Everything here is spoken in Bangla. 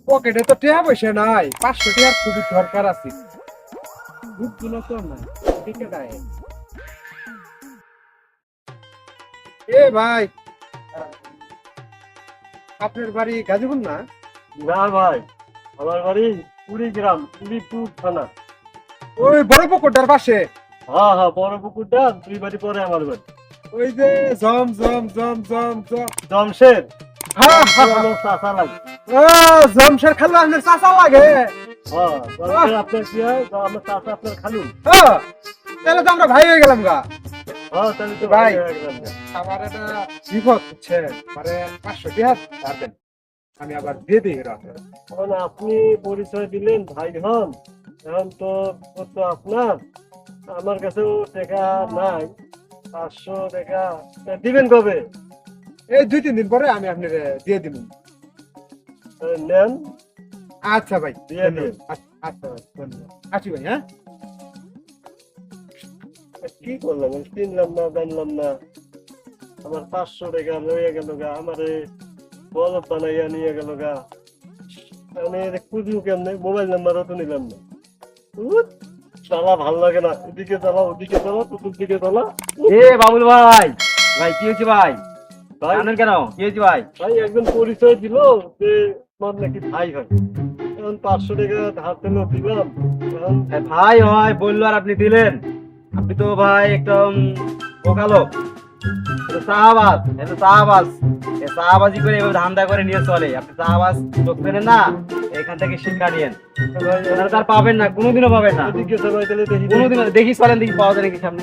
পকেটে তো টাকা পয়সা নাই, 500 টাকার খুবই দরকার আছে। বুকগুলো তো নাই, টিকে নাই। এ ভাই, আপনার বাড়ি গাজীপুর না? না ভাই, আমার বাড়ি কুড়িগ্রাম, কুড়িপুর থানা। ওই বড় পুকুরটার পাশে। হ্যাঁ হ্যাঁ, বড় পুকুরটা 2 বাড়ি পরে আমার বাড়ি। ওই যে জম জম জম জম জম। জমশেদ। হ্যাঁ হ্যাঁ, আমার চাচা লাগে। ও জমশের খালু আপনার চাচা লাগে। হ্যাঁ, জমশেদ আপনার কি হয়? আমার চাচা আপনার খালু। হ্যাঁ, তাহলে তো আমরা ভাই হয়ে গেলাম গা। হ্যাঁ, তাহলে তো ভাই। ভাই হয়ে গেলাম না। আমার একটা বিপদ হচ্ছে, মানে 500 টাকা পারবেন, আমি আবার দিয়ে দিই রাতে। এখন আপনি পরিচয় দিলেন ভাই হন, এখন তো বিপদ তো আপনার। আমার কাছেও টাকা নাই, 500 টাকা। তা দিবেন কবে? এই 2-3 দিন পরে আমি আপনার দিয়ে দিব। নেন, আচ্ছা ভাই, দিয়ে দিন। আচ্ছা ভাই, ধন্যবাদ। আসি ভাই, হ্যাঁ। কি করলাম, আমি কিনলাম না, জানলাম না। আমার 500 টাকা লইয়া গেল গা, আমারে বলদ বানাইয়া নিয়ে গেল গা। আমি খুঁজবো কেমনে, মোবাইল নাম্বারও তো নিলাম না। উৎ, চালা ভাল লাগে না, এদিকে চালা ওদিকে চালা, টুকুর দিকে চালা। এ বাবুল ভাই, ভাই কি হয়েছে ভাই? ভাই, জানেন কেন কি হয়েছে ভাই? ভাই একজন পরিচয় দিল যে তোমার নাকি ভাই হয়। এখন 500 টাকা ধার দিল, দিলাম। এখন এ ভাই হয় বললো আর আপনি দিলেন? আপনি তো ভাই একদম বোকালো। এটা চাহাবাজ, এটা চাহাবাজ। এ চাহাবাজি করে এভাবে ধান্দা করে নিয়ে চলে। আপনি চাহাবাজ লোক পেলেন না, এখান থেকে শিক্ষা নিয়েন। ভাই, ওনারা তার পাবেন না, কোনোদিনও পাবেন না। এদিকে চালাই তাহলে দেখি। কোনোদিনও দেখি চলেন, দেখি পাওয়া যায় নাকি সামনে।